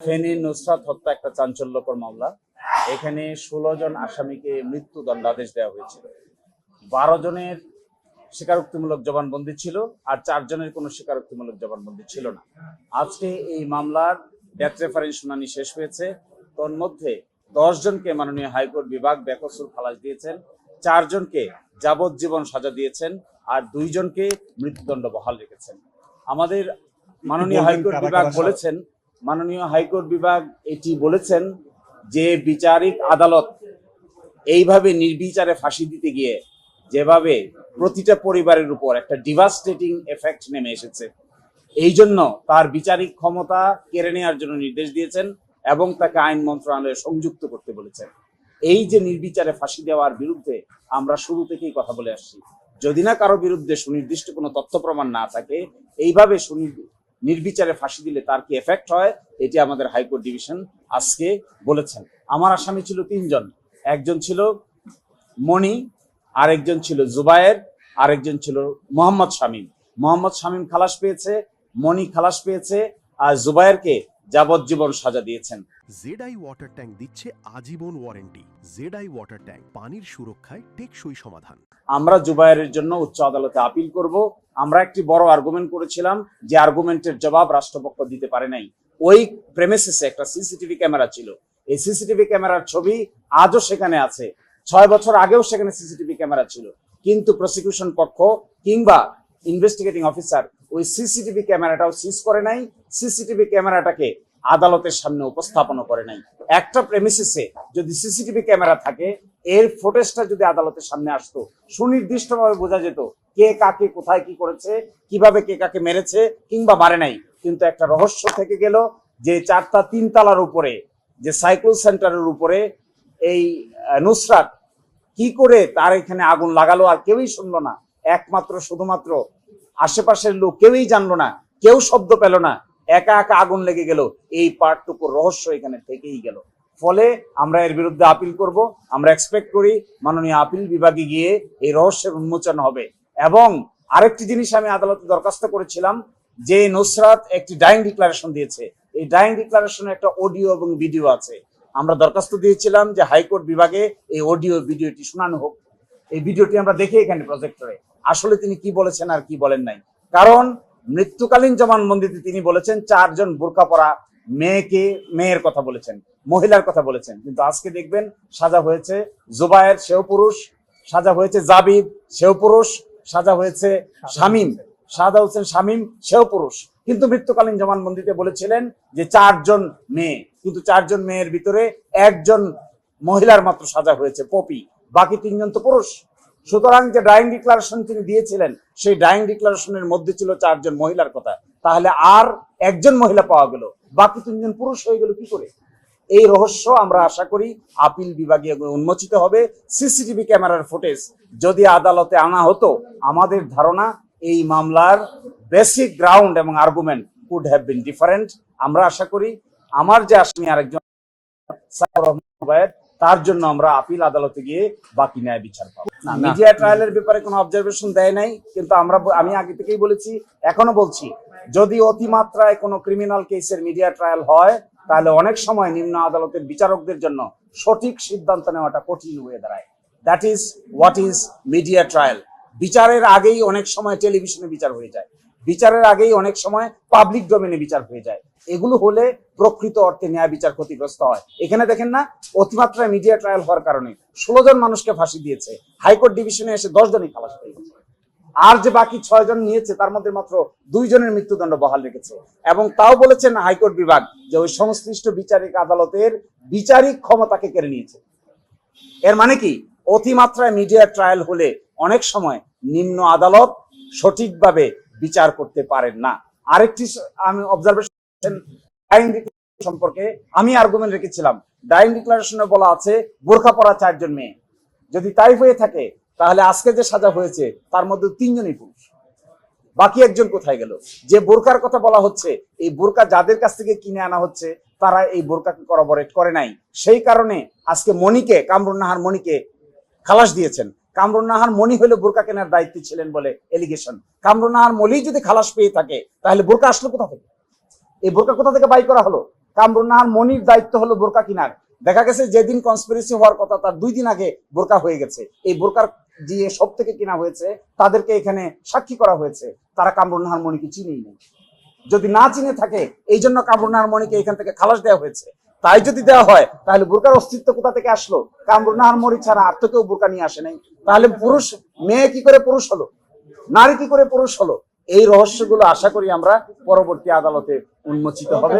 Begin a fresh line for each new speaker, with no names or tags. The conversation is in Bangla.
ফেনী নুসরাত হত্যা একটা চাঞ্চল্যকর মামলা। এখানে 16 জন আসামিকে মৃত্যু দণ্ডাদেশ দেওয়া হয়েছিল। 12 জনের স্বীকারোক্তিমূলক জবানবন্দি ছিল, আর 4 জনের কোনো স্বীকারোক্তিমূলক জবানবন্দি ছিল না। আজকে এই মামলার ডেথ রেফারেন্স শুনানি শেষ হয়েছে। তোর মধ্যে 10 জনকে মাননীয় হাইকোর্ট বিভাগ বেকসুর খালাস দিয়েছেন, 4 জনকে যাবজ্জীবন সাজা দিয়েছেন, আর 2 জনকে মৃত্যুদণ্ড বহাল রেখেছেন। আমাদের মাননীয় হাইকোর্ট বিভাগ এটি বলেছেন যে বিচারিক আদালত এইভাবে নির্বিচারে ফাঁসি দিতে গিয়ে যেভাবে প্রতিটা পরিবারের উপর একটা ডিভাস্টেটিং এফেক্ট নেমে এসেছে, এই জন্য তার বিচারিক ক্ষমতা কেড়ে নেওয়ার জন্য নির্দেশ দিয়েছেন এবং তাকে আইন মন্ত্রণালয়ে সংযুক্ত করতে বলেছেন। এই যে নির্বিচারে ফাঁসি দেওয়ার বিরুদ্ধে আমরা শুরু থেকেই কথা বলে আসছি। যদি না কারো বিরুদ্ধে সুনির্দিষ্ট কোনো তথ্য প্রমাণ না থাকে, এইভাবে নির্বিচারে ফাঁসি দিলে তার কি এফেক্ট হয়, এটি আমাদের হাইকোর্ট ডিভিশন আজকে বলেছেন। আমার আসামি ছিল 3 জন। একজন ছিল মনি, আরেকজন ছিল জুবায়ের, আরেকজন ছিল মোহাম্মদ শামীম। মোহাম্মদ শামীম খালাস পেয়েছে, মনি খালাস পেয়েছে, আর জুবায়েরকে যাবজ্জীবন সাজা দিয়েছেন।
জেডআই ওয়াটার ট্যাঙ্ক দিচ্ছে আজীবন ওয়ারেন্টি। জেডআই ওয়াটার ট্যাঙ্ক, পানির সুরক্ষায় টেকসই সমাধান।
আমরা জুবায়েরের জন্য উচ্চ আদালতে আপিল করব। আমরা একটি বড় আর্গুমেন্ট করেছিলাম, যে আর্গুমেন্টের জবাব রাষ্ট্রপক্ষ দিতে পারে নাই। ওই প্রেমিসিসে একটা সিসিটিভি ক্যামেরা ছিল। এই সিসিটিভি ক্যামেরার ছবি আজও সেখানে আছে। 6 বছর আগেও সেখানে সিসিটিভি ক্যামেরা ছিল, কিন্তু প্রসিকিউশন পক্ষ কিংবা ইনভেস্টিগেটিং অফিসার ওই সিসিটিভি ক্যামেরাটাও সিজ করে নাই, সিসিটিভি ক্যামেরাটাকে আদালতের সামনে উপস্থাপন করে নাই। একটা প্রেমিসিসে যদি সিসিটিভি ক্যামেরা থাকে, এর ফুটেজটা যদি আদালতের সামনে আসতো, সুনির্দিষ্টভাবে বোঝা যেত কে কাকে কোথায় কি করেছে, কিভাবে কে কাকে মেরেছে কিংবা মারে নাই। কিন্তু একটা রহস্য থেকে গেল যে 4টা 3 তলার উপরে যে সাইকেল সেন্টারের উপরে এই নুসরাত কি করে তার এখানে আগুন লাগালো আর কেউই শুনলো না। একমাত্র শুধুমাত্র আশেপাশের লোক কেউই জানলো না, কেউ শব্দ পেল না, একা একা আগুন লেগে গেল। এই পার্টটুকু রহস্য এখানে থেকেই গেল। ফলে আমরা এর বিরুদ্ধে আপিল করব। আমরা এক্সপেক্ট করি মাননীয় আপিল বিভাগে গিয়ে এই রহস্যের উন্মোচন হবে। এবং আরেকটি জিনিস আমি আদালতে দরখাস্ত করেছিলাম, যে নুসরাত একটি ডাইং ডিক্লারেশন দিয়েছে। এই ডাইং ডিক্লারেশনে একটা অডিও এবং ভিডিও আছে। আমরা দরখাস্ত দিয়েছিলাম যে হাইকোর্ট বিভাগে এই অডিও ভিডিওটি শোনানো হোক। এই ভিডিওটি আমরা দেখি এখানে প্রজেক্টরে আসলে তিনি কি বলেছেন আর কি বলেন নাই। কারণ মৃত্যুকালীন জবানবন্দিতে তিনি বলেছেন 4 জন বোরকা পরা মেয়ের কথা বলেছেন, মহিলার কথা বলেছেন। কিন্তু আজকে দেখবেন সাজা হয়েছে জুবায়ের, সেও পুরুষ, সাজা হয়েছে জাবিদ, সেও পুরুষ, সাজা হয়েছে সাদা হোসেন শামীম, সেও পুরুষ। কিন্তু মৃত্যুকালীন জবানবন্দিতে বলেছিলেন যে 4 জন মেয়ে, কিন্তু 4 জন মেয়ের ভিতরে 1 জন মহিলার মাত্র সাজা হয়েছে পপি, বাকি 3 জন তো পুরুষ। সুতরাং যে ডাইং ডিক্লারেশন তিনি দিয়েছিলেন, সেই ডাইং ডিক্লারেশনের মধ্যে ছিল 4 জন মহিলার কথা। তাহলে আর 1 জন মহিলা পাওয়া গেল, বাকি 3 জন পুরুষ হয়ে গেল কি করে? এই রহস্য আমরা আশা করি আপিল বিভাগে উন্মোচিত হবে। সিসিটিভি ক্যামেরার ফুটেজ যদি আদালতে আনা হতো, আমাদের ধারণা এই মামলার বেসিক গ্রাউন্ড এবং argument could have been different. আমরা আশা করি আমার যে আসামি আরেকজন তার জন্য আমরা আপিল আদালতে গিয়ে বাকি ন্যায় বিচার পাবো। মিডিয়া ট্রায়ালের ব্যাপারে কোনো অবজারভেশন দেয় নাই, কিন্তু আমি আগে থেকেই বলেছি, এখনো বলছি, যদি অতিমাত্রায় কোনো ক্রিমিনাল কেসের মিডিয়া ট্রায়াল হয়, তাহলে অনেক সময় নিম্ন আদালতের বিচারকদের জন্য সঠিক সিদ্ধান্ত নেওয়াটা কঠিন হয়ে দাঁড়ায়। That is what is media trial. বিচারের আগেই অনেক সময় টেলিভিশনে বিচার হয়ে যায়, বিচারের আগেই অনেক সময় পাবলিক ডোমেনে বিচার হয়ে যায়। এগুলো হলে প্রকৃত অর্থে ন্যায় বিচার ক্ষতিগ্রস্ত হয়। এখানে দেখেন না, অতিমাত্রায় মিডিয়া ট্রায়াল হওয়ার কারণে 16 জন মানুষকে ফাঁসি দিয়েছে, হাইকোর্ট ডিভিশনে এসে 10 জনই খালাস পেয়ে গেছে। আর যে বাকি 6 জন নিয়েছে, তার মধ্যে মাত্র 2 জনের মৃত্যুদণ্ড বহাল রেখেছে। এবং তাও বলেছেন হাইকোর্ট বিভাগ যে ওই সংশ্লিষ্ট বিচারিক আদালতের বিচারিক ক্ষমতাকে কেড়ে নিয়েছে। এর মানে কি, অতিমাত্রায় মিডিয়া ট্রায়াল হলে অনেক সময় নিম্ন আদালত সঠিকভাবে বিচার করতে পারেন না। আরেকটি আমি অবজারভেশন ডাইং ডিক্লারেশন সম্পর্কে আমি আর্গুমেন্ট রেখেছিলাম। ডাইং ডিক্লারেশনে বলা আছে বোরকা পরা 4 জন মেয়ে। যদি তাই হয়ে থাকে, তাহলে আজকে যে সাজা হয়েছে তার মধ্যে 3 জনই পুরুষ, বাকি 1 জন কোথায় গেল? যে বোরকার কথা বলা হচ্ছে, এই বোরকা যাদের কাছ থেকে কিনে আনা হচ্ছে তারা এই বোরকাকে করবরেট করে নাই। সেই কারণে আজকে কামরুন নাহার মনিকে খালাস দিয়েছেন। কামরুন নাহার মনি হলে বোরকা কেনার দায়িত্বে ছিলেন বলে এলিগেশন। কামরুন নাহার মনি যদি খালাস পেয়ে থাকে, তাহলে বোরকা আসলো কোথা থেকে? এই বোরকা কোথা থেকে বাই করা হলো? কামরুন নাহার মনির দায়িত্ব হলো বোরকা কিনার। দেখা গেছে যেদিন কনস্পিরেসি হওয়ার কথা তার 2 দিন আগে বোরকা হয়ে গেছে। এই বোরকার যে সব থেকে কিনা হয়েছে তাদেরকে এখানে সাক্ষী করা হয়েছে, তারা কামরুন নাহার মনিকে চিনেই নেই। যদি না চিনে থাকে এই জন্য কামরুন নাহার মনিকে এখান থেকে খালাস দেওয়া হয়েছে। তাই যদি দেওয়া হয় তাহলে বোরকার অস্তিত্ব কোথা থেকে আসলো? কামরুন নাহার মনি ছাড়া আর তো কেউ বোরকা নিয়ে আসে নাই। তাহলে পুরুষ, মেয়ে কি করে পুরুষ হলো, নারী কি করে পুরুষ হলো? এই রহস্যগুলো আশা করি আমরা পরবর্তী আদালতে উন্মোচিত হবে।